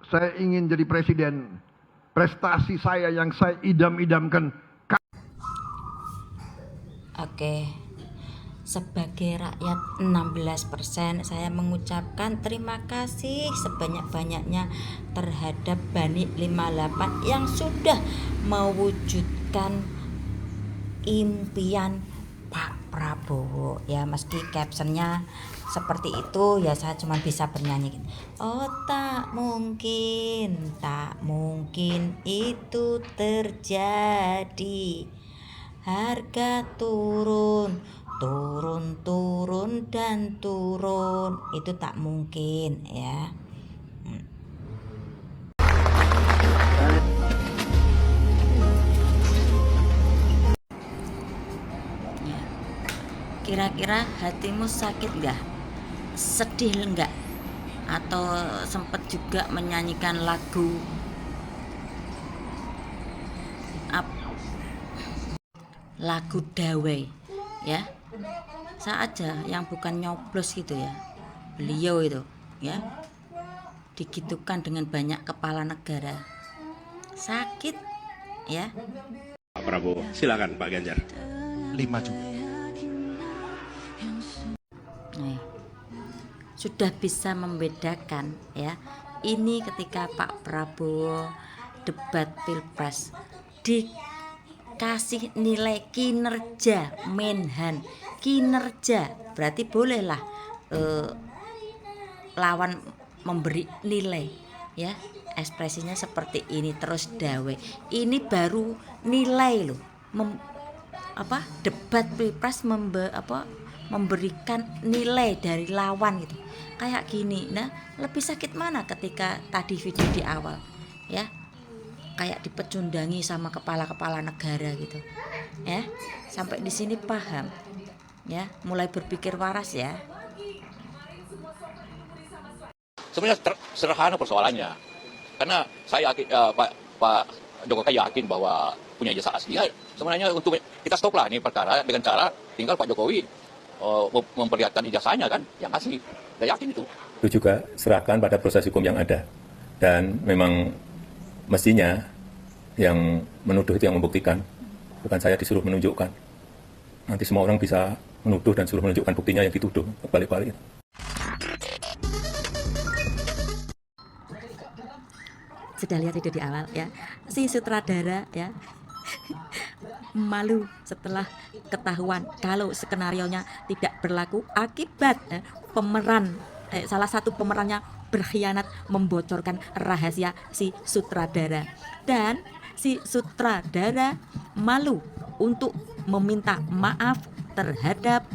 Saya ingin jadi presiden. Prestasi saya yang saya idam-idamkan. Oke, sebagai rakyat 16%, saya mengucapkan terima kasih sebanyak-banyaknya terhadap Bani 58 yang sudah mewujudkan impian Pak Prabowo. Ya, meski captionnya seperti itu, ya saya cuma bisa bernyanyi. Oh, tak mungkin itu terjadi. Harga turun dan turun, itu tak mungkin ya. Kira-kira hatimu sakit nggak? Sedih nggak? Atau sempat juga menyanyikan lagu lagu Dawei ya? Saja yang bukan nyoblos gitu ya. Beliau itu ya digitukan dengan banyak kepala negara. Sakit ya. Pak Prabowo, silakan Pak Ganjar. 5 juga. Sudah bisa membedakan ya. Ini ketika Pak Prabowo debat Pilpres dikasih nilai kinerja, Menhan kinerja, berarti bolehlah lawan memberi nilai ya. Ekspresinya seperti ini. Terus Dawe ini baru nilai loh, debat Pilpres memberikan nilai dari lawan gitu, kayak gini. Nah, lebih sakit mana ketika tadi video di awal ya, kayak dipecundangi sama kepala-kepala negara gitu ya. Sampai di sini paham ya, mulai berpikir waras ya. Sebenarnya sederhana persoalannya, karena saya yakin Pak Jokowi yakin bahwa punya ijazah asli. Ya, sebenarnya untuk kita stop lah ini perkara dengan cara tinggal Pak Jokowi memperlihatkan ijazahnya kan yang asli. Saya yakin itu. Itu juga serahkan pada proses hukum yang ada, dan memang mestinya yang menuduh itu yang membuktikan, bukan saya disuruh menunjukkan. Nanti semua orang bisa menuduh dan suruh menunjukkan buktinya yang dituduh, balik-balik. Sudah lihat video di awal ya, si sutradara ya malu setelah ketahuan kalau skenarionya tidak berlaku akibat salah satu pemerannya berkhianat membocorkan rahasia si sutradara, dan si sutradara malu untuk meminta maaf terhadap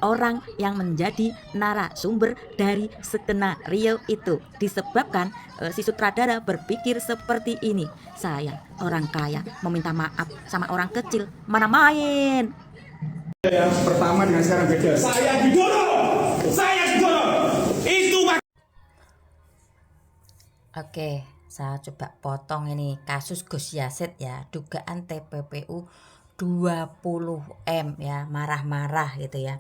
orang yang menjadi narasumber dari skenario itu, disebabkan si sutradara berpikir seperti ini, saya orang kaya meminta maaf sama orang kecil, mana main. Yang pertama dengan sekarang beda. Saya didorong itu. Oke, saya coba potong ini kasus Gus Yassin ya, dugaan TPPU 20M ya, marah-marah gitu ya.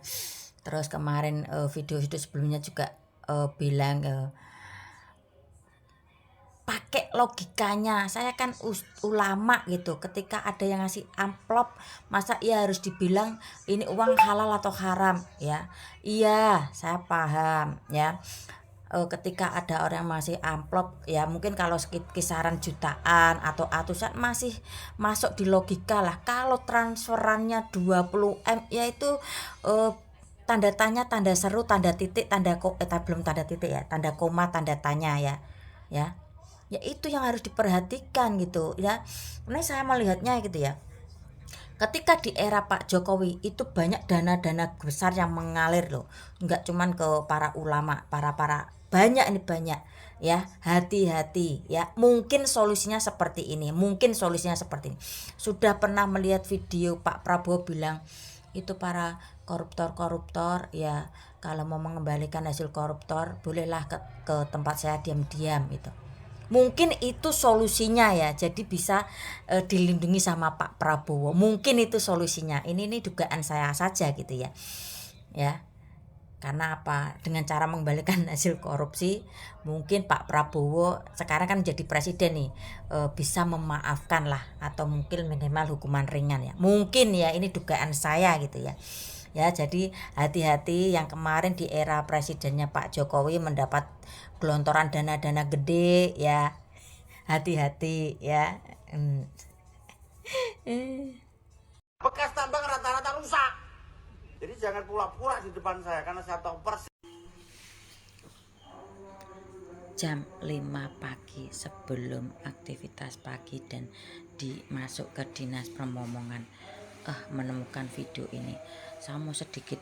Terus kemarin video-video sebelumnya juga bilang pakai logikanya, saya kan ulama gitu, ketika ada yang ngasih amplop masa ia harus dibilang ini uang halal atau haram ya. Iya, saya paham ya. Ketika ada orang masih amplop ya, mungkin kalau kisaran jutaan atau atusan masih masuk di logika lah. Kalau transferannya 20M yaitu tanda tanya, tanda seru, tanda titik, belum tanda titik ya, tanda koma, tanda tanya ya itu yang harus diperhatikan gitu ya. Nah, saya melihatnya gitu ya, ketika di era Pak Jokowi itu banyak dana-dana besar yang mengalir loh, nggak cuman ke para ulama, para banyak ya. Hati-hati ya, mungkin solusinya seperti ini. Sudah pernah melihat video Pak Prabowo bilang itu para koruptor ya, kalau mau mengembalikan hasil koruptor bolehlah ke tempat saya diam-diam gitu. Mungkin itu solusinya ya, jadi bisa dilindungi sama Pak Prabowo. Mungkin itu solusinya. Ini dugaan saya saja gitu ya. Karena apa? Dengan cara mengembalikan hasil korupsi, mungkin Pak Prabowo sekarang kan jadi presiden nih, bisa memaafkan lah, atau mungkin minimal hukuman ringan ya. Mungkin ya, ini dugaan saya gitu ya. Ya, jadi hati-hati yang kemarin di era presidennya Pak Jokowi mendapat gelontoran dana-dana gede ya. Hati-hati ya. Bekas tambang rata-rata rusak. Jadi jangan pura-pura di depan saya karena saya tahu persis. Jam 5 pagi sebelum aktivitas pagi dan dimasuk ke dinas permomongan, menemukan video ini. Saya mau sedikit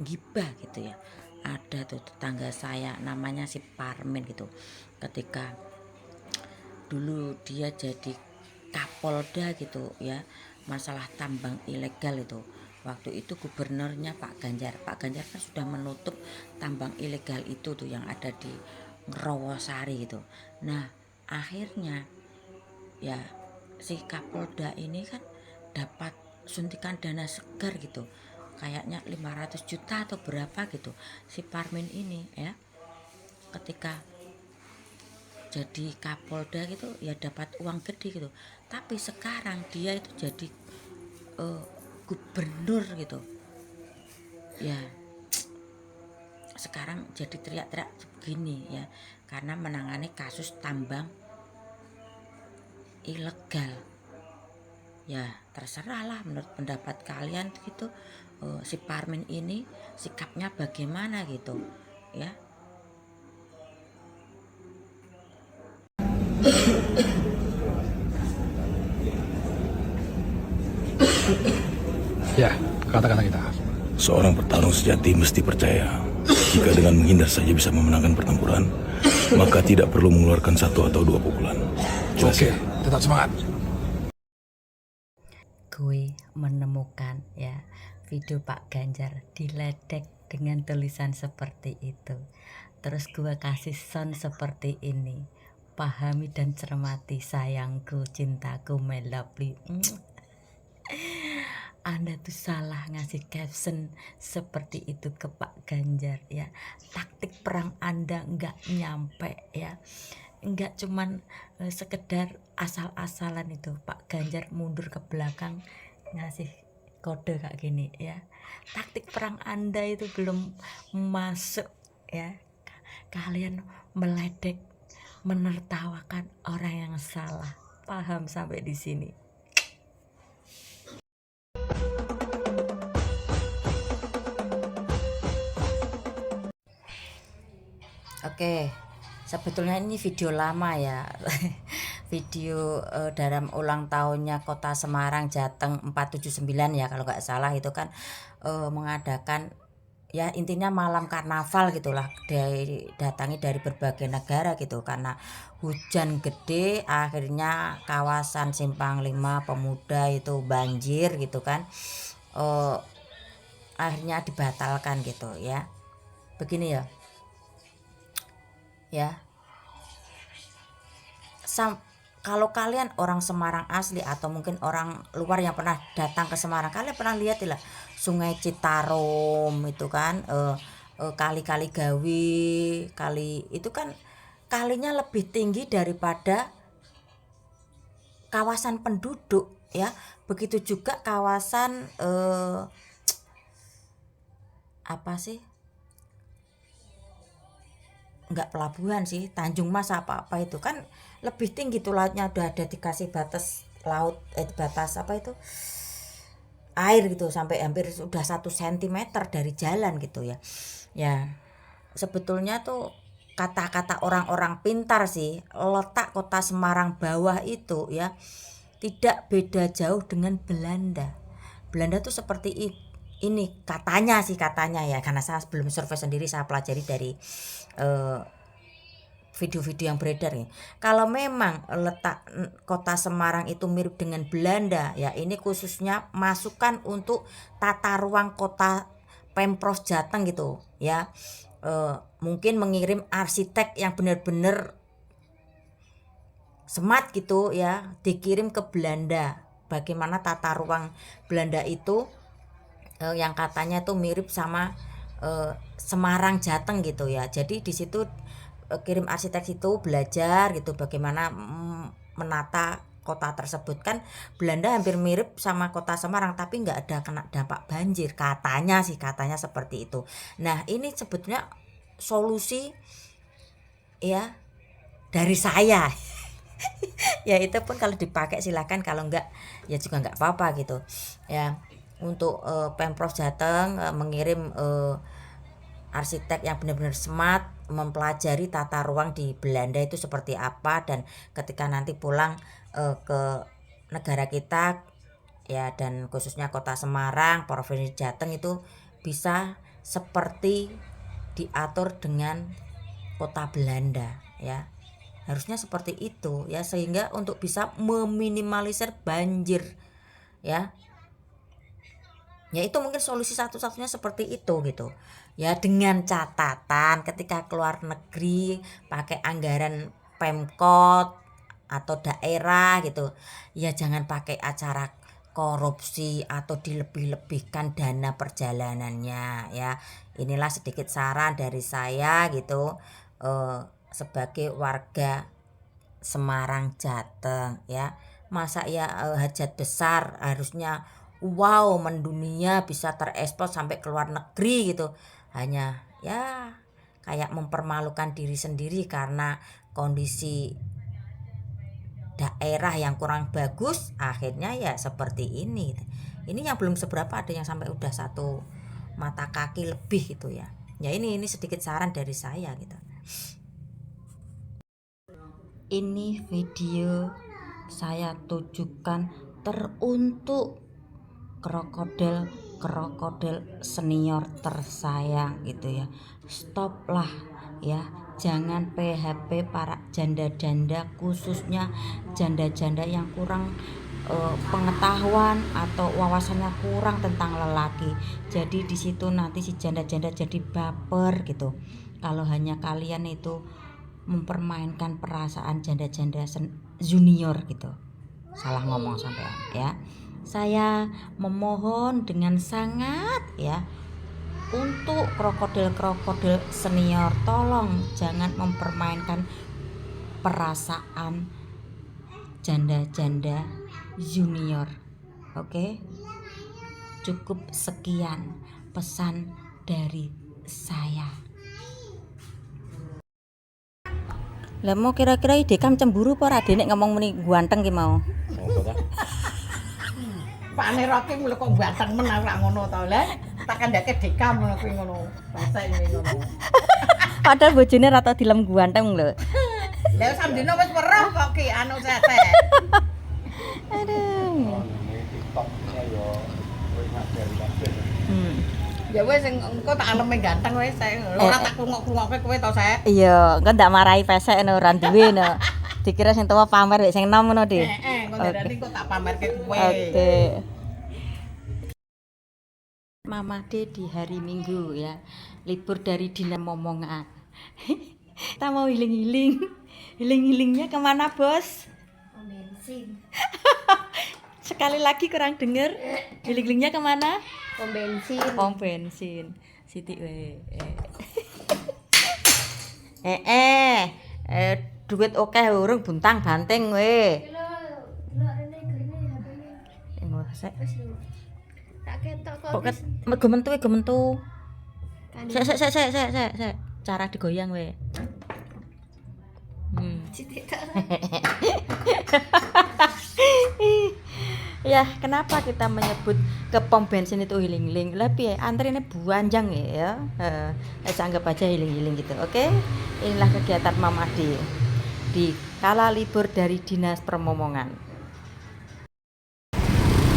gibah gitu ya. Ada tuh tetangga saya namanya si Parmin gitu. Ketika dulu dia jadi Kapolda gitu ya, masalah tambang ilegal itu. Waktu itu gubernurnya Pak Ganjar. Pak Ganjar kan sudah menutup tambang ilegal itu tuh yang ada di Ngerowosari gitu. Nah, akhirnya ya si Kapolda ini kan dapat suntikan dana segar gitu. Kayaknya 500 juta atau berapa gitu. Si Parmin ini ya, ketika jadi Kapolda gitu ya dapat uang gede gitu. Tapi sekarang dia itu jadi gubernur gitu ya. Sekarang jadi teriak-teriak begini ya, karena menangani kasus tambang ilegal. Ya terserah lah menurut pendapat kalian gitu, si Parmin ini sikapnya bagaimana gitu ya. Ya, kata-kata kita. Seorang petarung sejati mesti percaya jika dengan menghindar saja bisa memenangkan pertempuran, maka tidak perlu mengeluarkan 1 atau 2 pukulan. Oke, tetap semangat. Gue menemukan ya video Pak Ganjar diledek dengan tulisan seperti itu. Terus gue kasih sound seperti ini. Pahami dan cermati sayangku, cintaku, my lovely. Anda tuh salah ngasih caption seperti itu ke Pak Ganjar ya. Taktik perang Anda nggak nyampe ya. Nggak cuman sekedar asal-asalan itu. Pak Ganjar mundur ke belakang ngasih kode kayak gini ya. Taktik perang Anda itu belum masuk ya. Kalian meledek, menertawakan orang yang salah. Paham sampai di sini? Oke, sebetulnya ini video lama ya. Video dalam ulang tahunnya Kota Semarang Jateng 479 ya kalau nggak salah, itu kan mengadakan ya intinya malam karnaval gitulah, datangi dari berbagai negara gitu. Karena hujan gede akhirnya kawasan Simpang 5 Pemuda itu banjir gitu kan, akhirnya dibatalkan gitu ya. Begini ya kalau kalian orang Semarang asli atau mungkin orang luar yang pernah datang ke Semarang, kalian pernah lihat lah Sungai Citarum itu kan, kali-kali Gawi, kali itu kan kalinya lebih tinggi daripada kawasan penduduk ya. Begitu juga kawasan nggak pelabuhan sih, Tanjung Mas apa itu kan lebih tinggi tuh lautnya, udah ada dikasih batas laut, batas air gitu sampai hampir sudah 1 cm dari jalan gitu ya. Ya sebetulnya tuh kata-kata orang-orang pintar sih, letak Kota Semarang bawah itu ya tidak beda jauh dengan Belanda. Belanda tuh seperti ini katanya ya, karena saya belum survei sendiri, saya pelajari dari video-video yang beredar ya. Kalau memang letak Kota Semarang itu mirip dengan Belanda ya, ini khususnya masukan untuk tata ruang kota Pemprov Jateng gitu ya. Mungkin mengirim arsitek yang benar-benar smart gitu ya, dikirim ke Belanda. Bagaimana tata ruang Belanda itu yang katanya tuh mirip sama Semarang Jateng gitu ya. Jadi di situ kirim arsitek itu belajar gitu bagaimana menata kota tersebut. Kan Belanda hampir mirip sama kota Semarang tapi nggak ada kena dampak banjir, katanya sih, katanya seperti itu. Nah ini sebetulnya solusi ya dari saya. Ya itu pun kalau dipakai silakan, kalau enggak ya juga enggak apa-apa gitu ya. Untuk Pemprov Jateng mengirim arsitek yang benar-benar smart, mempelajari tata ruang di Belanda itu seperti apa, dan ketika nanti pulang ke negara kita ya, dan khususnya kota Semarang, Provinsi Jateng itu bisa seperti diatur dengan kota Belanda ya. Harusnya seperti itu ya, sehingga untuk bisa meminimalisir banjir ya. Ya itu mungkin solusi satu-satunya seperti itu gitu. Ya dengan catatan ketika keluar negeri pakai anggaran Pemkot atau daerah gitu, ya jangan pakai acara korupsi atau dilebih-lebihkan dana perjalanannya ya. Inilah sedikit saran dari saya gitu, sebagai warga Semarang Jateng ya. Masa ya hajat besar harusnya wow mendunia, bisa terekspor sampai ke luar negeri gitu, hanya ya kayak mempermalukan diri sendiri karena kondisi daerah yang kurang bagus, akhirnya ya seperti ini. Ini yang belum seberapa, ada yang sampai udah 1 mata kaki lebih gitu ya. Ya ini sedikit saran dari saya gitu. Ini video saya tujukan teruntuk krokodil senior tersayang gitu ya. Stoplah ya, jangan PHP para janda-janda, khususnya janda-janda yang kurang pengetahuan atau wawasannya kurang tentang lelaki. Jadi di situ nanti si janda-janda jadi baper gitu. Kalau hanya kalian itu mempermainkan perasaan janda-janda junior gitu. Salah ngomong sampean ya. Saya memohon dengan sangat ya, untuk krokodil-krokodil senior, tolong jangan mempermainkan perasaan janda-janda junior. Oke? Cukup sekian pesan dari saya. Lah mau kira-kira ide kam cemburu apa ora Denek ngomong muni ganteng ki mau? Pak Neroki mulai kok ganteng menang ora ngono to lho. Tak kandhake dekam ngono kuwi ngono. Bahasa ini ngono. Padahal bojone ra tau dilem ganteng lho. Lah samdino wis weruh kok ki anu sete. Aduh. Ya wis engko tak aleme ganteng wis ora tak krungok-krungokke kowe to sek. Iya, engko ndak marahi pesek no ora duwe no. Dikira sing tuwa pamer wek sing enom ngono, Dik. Engko ndarani kok tak pamerke kowe. Oke. Mama D di hari Minggu ya, libur dari dinas momongan. Kita mau healing-healing. Healing-healingnya kemana, Bos? Bensin. Sekali lagi kurang denger. Healing-healingnya kemana? Pom bensin. Pom bensin. Siti we. Duit akeh urung buntang banteng we. Tak ketok kok. Kok gementu. Sek. Cara digoyang we. Ya, kenapa kita menyebut ke pom bensin itu healing-healing? Lah piye? Antrene buanjang ya. Anggap aja healing-healing gitu. Oke? Inilah kegiatan Mama di kala libur dari Dinas Permomongan.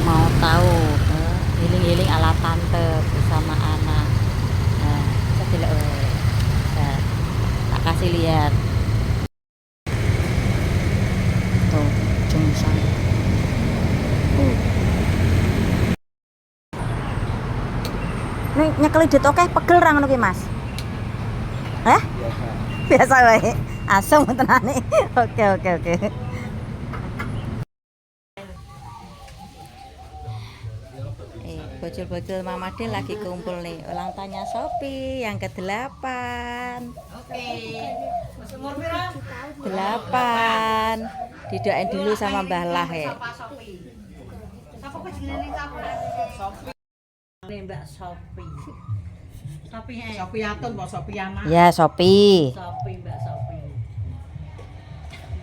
Mau tahu healing-healing ala tante bersama anak. Tak kasih lihat. Tuh, jungsang. Nih nyekeli dit oke pegel ra ngono ki Mas. Hah? Biasa wae. Asem tenane. Oke. bocil-bocil Mama D lagi kumpul nih. Ulang tahunnya Sophie yang ke-8. Oke. Umur pira? 8. Didoain dulu sama Mbah Lah ya. Sapa kok jenenge sapa? Sophie. Mbak Sophie. Sophie Atun Mbak Sophie Ana. Ya, Sophie. Sophie Mbak Sophie.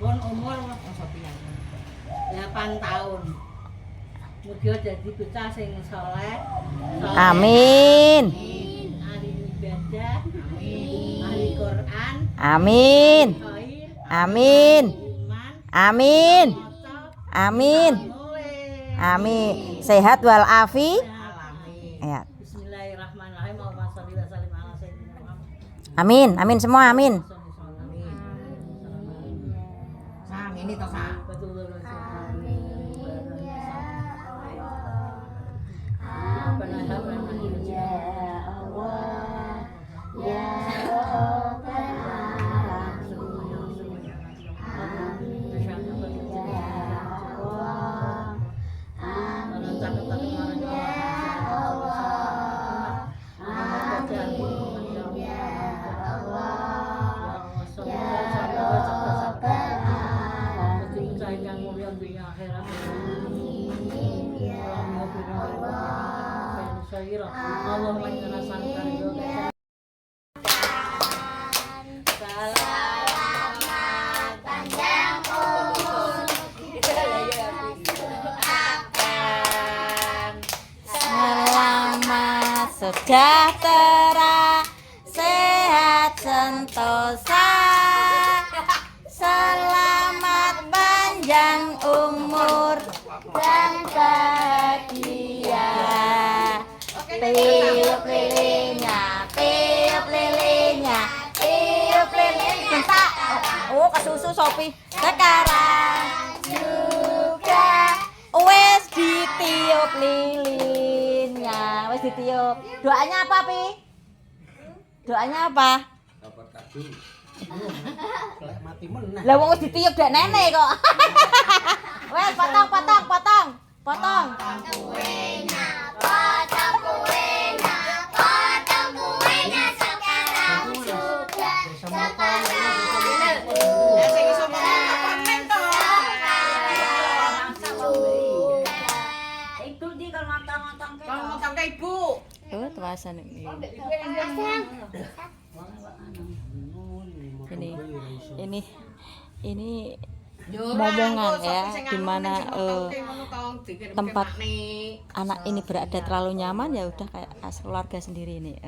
Bon umur Sophie Ana. 8 tahun. Mugi dadi bocah sing saleh. Amin. Ahli ibadah. Amin. Ahli Quran. Amin. Khair. Amin. Iman. Amin. Moco. Amin. Nulis. Amin. Sehat walafi. Alamin. Ya. Bismillahirrahmanirrahim. Allahumma sholli wa sallim ala sayyidina Muhammad. Amin. Amin semua amin. Sang ini toh sang. Betul. Allahumma inna nas'aluka ridha. Selamat sejahtera, sehat sentosa, selamat panjang umur dan bahagia. Tiup lilinnya, tiup lilinnya, tiup lilin. Bentar. Oh, kesusu Sophie. Sekarang juga wes ditiup lilinnya, wes ditiup. Doanya apa, Pi? Doanya apa? Lah wong wis ditiup dek nenek kok. Wes potong. Potong kuenya, potong kuenya sekarang juga. Ya sing iso ngomong komen to. Ibu di kalau ngotong-ngotong ke. Kalau ngomong ke ibu. Oh, tuasan ini. Ini momongan ya, dimana tempat anak ini berada terlalu nyaman ya udah kayak keluarga sendiri ini.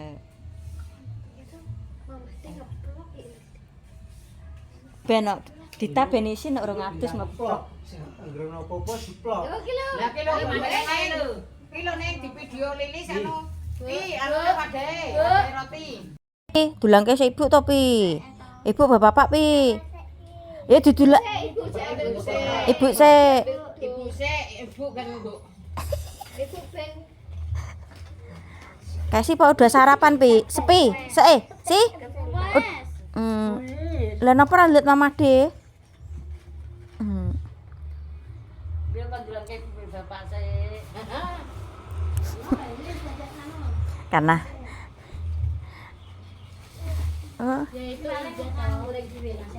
Benok Dita benisi nek urung adus ngeplok. Lah kilo ning di video Lilis anu. Anu padae roti. Dulangke sik ibu to, Pi. Ibu bapak, Pi. Ya didulak. Ibu sik. Ibu kan Bu. Ibu ben Kasih Pak udah sarapan, Pi. Sepi. Si. Lah napa ora lihat Mama D? Biar kan dulangke bapak sik. Karena ya itu aja tahu lagi bilang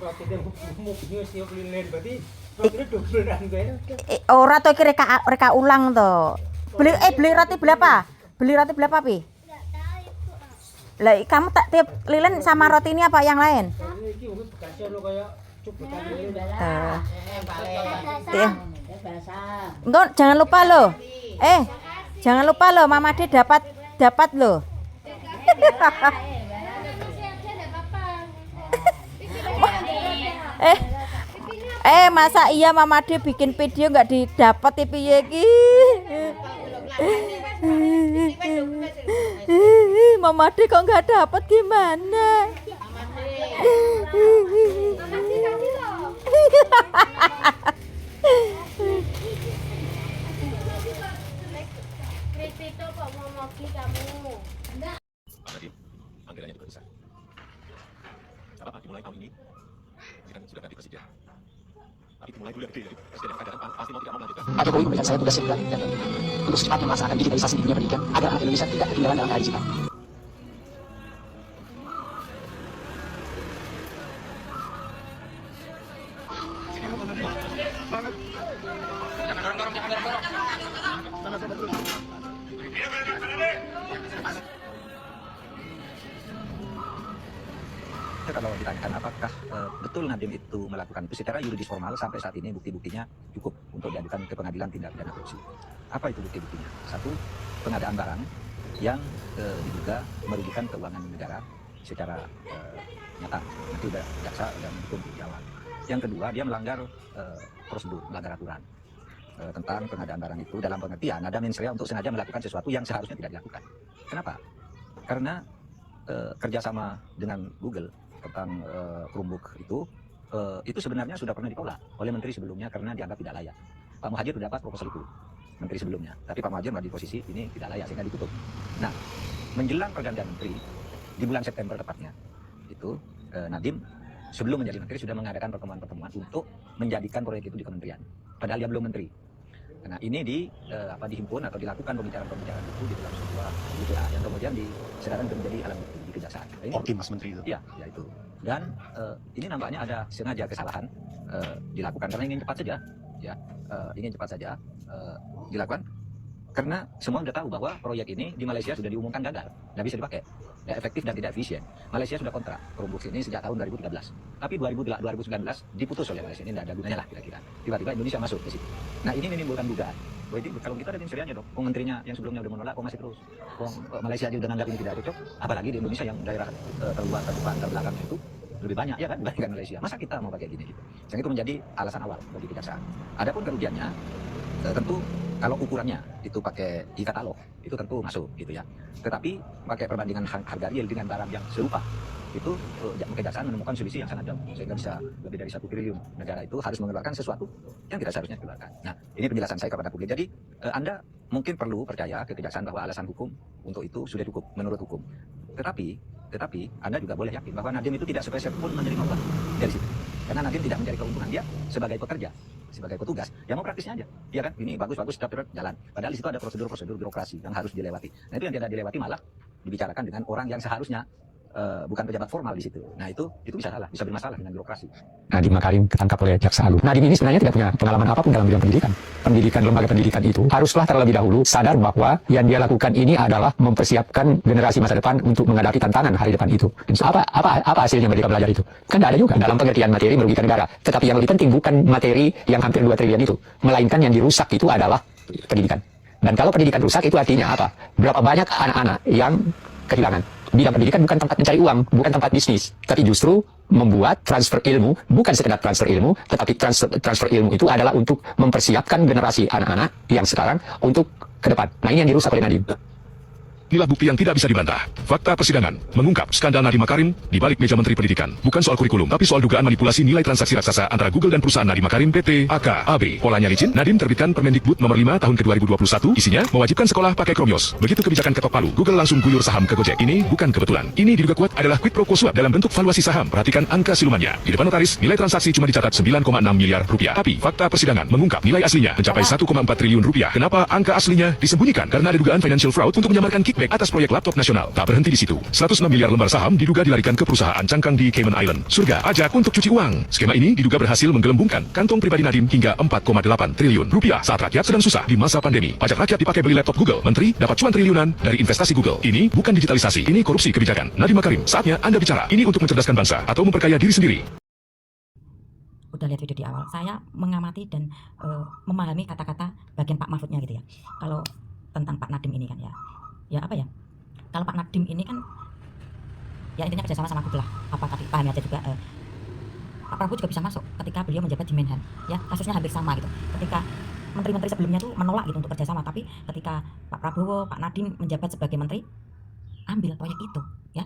Roti dan muknya siap lilin berarti roti double kan gue. ora to iki reka ulang to. Beli roti berapa? Beli roti berapa, Pi? enggak tahu Ibu. Lah kamu tak tiap lilin sama roti ini apa yang lain? Iki mungkin bekasnya lo kayak cubutan lilin. Enggak, jangan lupa loh. Jangan lupa loh, Mama D dapat loh. Masa iya Mama D bikin video nggak didapat piye iki? Mama D kok nggak dapat gimana? Itu kok mau moki kamu. Jadi anggarannya juga besar. Apa dimulai tahun ini kan sudah ganti presiden. Tapi Pak Jokowi memberikan saya tugas yang berat dan untuk secepatnya melaksanakan digitalisasi di dunia pendidikan agar anak Indonesia tidak ketinggalan dalam era digital. Kalau ditanyakan apakah betul Nadiem itu melakukan itu secara yuridis formal, sampai saat ini bukti-buktinya cukup untuk diadukan ke pengadilan tindak pidana korupsi. Apa itu bukti-buktinya? Satu, pengadaan barang yang diduga merugikan keuangan negara secara nyata. Nanti udah jaksa dan hukum jawab. Yang kedua, dia melanggar prosedur, melanggar aturan tentang pengadaan barang itu dalam pengertian ada mens rea untuk sengaja melakukan sesuatu yang seharusnya tidak dilakukan. Kenapa? Karena kerjasama dengan Google tentang Chromebook itu sebenarnya sudah pernah ditolak oleh menteri sebelumnya karena dianggap tidak layak. Pak Muhadjir sudah dapat proposal itu menteri sebelumnya, tapi Pak Muhadjir berada di posisi ini tidak layak sehingga ditutup. Nah, menjelang pergantian menteri di bulan September tepatnya itu Nadiem sebelum menjadi menteri sudah mengadakan pertemuan-pertemuan untuk menjadikan proyek itu di kementerian, padahal dia belum menteri. Nah, ini dihimpun atau dilakukan pembicaraan itu di dalam sebuah WTA yang kemudian diserahkan menjadi alat bukti di kejaksaan. Optimas menteri itu. Iya, ya itu. Dan ini nampaknya ada sengaja kesalahan dilakukan karena ingin cepat saja, ya, ingin cepat saja dilakukan karena semua sudah tahu bahwa proyek ini di Malaysia sudah diumumkan gagal, tidak bisa dipakai, tidak efektif dan tidak efisien. Malaysia sudah kontrak Chromebook ini sejak tahun 2013, tapi 2019 diputus oleh Malaysia, ini tidak ada gunanya lah kira-kira. Tiba-tiba Indonesia masuk ke situ. Nah, ini menimbulkan dugaan. Jadi kalau kita ada menterinya dong, menterinya yang sebelumnya udah menolak, kok masih terus. Malaysia aja udah nganggap ini tidak cocok, apalagi di Indonesia yang daerah terluar, terdepan, terbelakang itu lebih banyak ya kan dibandingkan Malaysia. Masa kita mau pakai gini gitu? Yang itu menjadi alasan awal bagi kejaksaan. Adapun kerugiannya tentu kalau ukurannya itu pakai e-katalog itu tentu masuk gitu ya. Tetapi pakai perbandingan harga real dengan barang yang serupa itu kejaksaan menemukan selisih yang sangat jauh sehingga bisa lebih dari 1 triliun. Negara itu harus mengeluarkan sesuatu yang tidak seharusnya dikeluarkan. Nah, ini penjelasan saya kepada publik. Jadi Anda mungkin perlu percaya ke kejaksaan bahwa alasan hukum untuk itu sudah cukup menurut hukum. Tetapi Anda juga boleh yakin bahwa Nadiem itu tidak sepeser pun menerima uang dari situ. Karena Nadiem tidak mencari keuntungan, dia sebagai pekerja, sebagai petugas, yang mau praktisnya aja. Iya kan, ini bagus, jalan. Padahal di situ ada prosedur-prosedur birokrasi yang harus dilewati. Nah, itu yang tidak dilewati malah dibicarakan dengan orang yang seharusnya bukan pejabat formal di situ. Nah, itu bisa salah, bisa bermasalah dengan birokrasi. Nadiem Makarim ketangkap oleh Jaksa Agung. Nadiem ini sebenarnya tidak punya pengalaman apapun dalam bidang pendidikan. Lembaga pendidikan itu haruslah terlebih dahulu sadar bahwa yang dia lakukan ini adalah mempersiapkan generasi masa depan untuk menghadapi tantangan hari depan itu. Apa hasilnya mereka belajar itu? Kan tidak ada juga dalam pengertian materi merugikan negara. Tetapi yang lebih penting bukan materi yang hampir 2 triliun itu, melainkan yang dirusak itu adalah pendidikan. Dan kalau pendidikan rusak itu artinya apa? Berapa banyak anak-anak yang kehilangan. Bidang pendidikan bukan tempat mencari uang, bukan tempat bisnis, tapi justru membuat transfer ilmu, bukan sekedar transfer ilmu, tetapi transfer ilmu itu adalah untuk mempersiapkan generasi anak-anak yang sekarang untuk ke depan. Nah, ini yang dirusak oleh Nadiem. Inilah bukti yang tidak bisa dibantah. Fakta persidangan mengungkap skandal Nadiem Makarim di balik meja Menteri Pendidikan. Bukan soal kurikulum, tapi soal dugaan manipulasi nilai transaksi raksasa antara Google dan perusahaan Nadiem Makarim PT AKAB. Polanya licin, Nadiem terbitkan Permendikbud nomor 5 tahun ke-2021. Isinya mewajibkan sekolah pakai Chromios. Begitu kebijakan ketok palu, Google langsung guyur saham ke Gojek. Ini bukan kebetulan. Ini diduga kuat adalah quid pro quo suap dalam bentuk valuasi saham. Perhatikan angka silumannya. Di depan notaris, nilai transaksi cuma dicatat 9,6 miliar rupiah. Tapi fakta persidangan mengungkap nilai aslinya mencapai 1,4 triliun rupiah. Kenapa angka aslinya disembunyikan? Karena ada dugaan financial fraud untuk menyamarkan kickback atas proyek laptop nasional. Tak berhenti di situ. 106 miliar lembar saham diduga dilarikan ke perusahaan cangkang di Cayman Island. Surga pajak untuk cuci uang. Skema ini diduga berhasil menggelembungkan kantong pribadi Nadiem hingga 4,8 triliun rupiah saat rakyat sedang susah di masa pandemi. Pajak rakyat dipakai beli laptop Google. Menteri dapat cuan triliunan dari investasi Google. Ini bukan digitalisasi, ini korupsi kebijakan. Nadiem Makarim, saatnya Anda bicara. Ini untuk mencerdaskan bangsa atau memperkaya diri sendiri. Udah lihat video di awal, saya mengamati dan memahami kata-kata bagian Pak Mahfudnya gitu ya. Kalau tentang Pak Nadiem ini kan ya apa ya? Kalau Pak Nadiem ini kan ya intinya kerjasama sama Google lah. Apa tadi pahami aja juga Pak Prabowo juga bisa masuk ketika beliau menjabat di Menhan. Ya kasusnya hampir sama gitu. Ketika menteri-menteri sebelumnya tuh menolak gitu untuk kerjasama, tapi ketika Pak Prabowo, Pak Nadiem menjabat sebagai menteri, ambil proyek itu ya.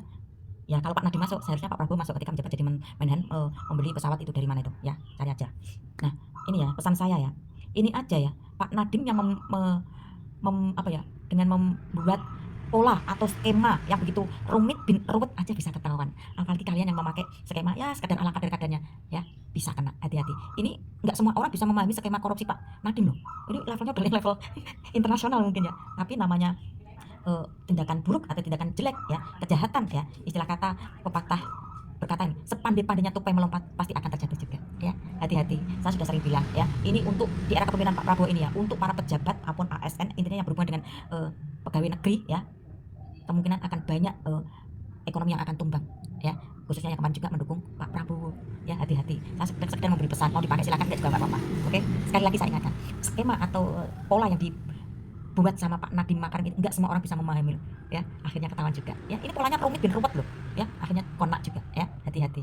Ya kalau Pak Nadiem masuk, seharusnya Pak Prabowo masuk ketika menjabat jadi Menhan, membeli pesawat itu dari mana itu ya, cari aja. Nah ini ya pesan saya ya, ini aja ya Pak Nadiem yang dengan membuat pola atau skema yang begitu ruwet aja bisa ketahuan. Apalagi kalian yang memakai skema ya sekadar ala kadar-kadarnya ya. bisa kena. Hati-hati. Ini nggak semua orang bisa memahami skema korupsi Pak Nadiem loh. Ini levelnya udah level internasional mungkin ya. Tapi namanya tindakan buruk atau tindakan jelek ya, kejahatan ya. Istilah kata pepatah berkata ini, sepandai-pandainya tupai melompat pasti akan terjatuh juga ya. Hati-hati. Saya sudah sering bilang ya, ini untuk di era kepemimpinan Pak Prabowo ini ya, untuk para pejabat maupun ASN intinya yang berhubungan dengan pegawai negeri ya, kemungkinan akan banyak ekonomi yang akan tumbang ya, khususnya yang kemarin juga mendukung Pak Prabowo ya. Hati-hati. Saya sekedar memberi pesan, mau dipakai silakan, enggak juga nggak apa-apa. Oke, sekali lagi saya ingatkan, skema atau pola yang dibuat sama Pak Nadiem Makarim ini enggak semua orang bisa memahami loh ya, akhirnya ketahuan juga ya. Ini polanya rumit dan ruwet loh ya, akhirnya konak juga ya. Hati-hati.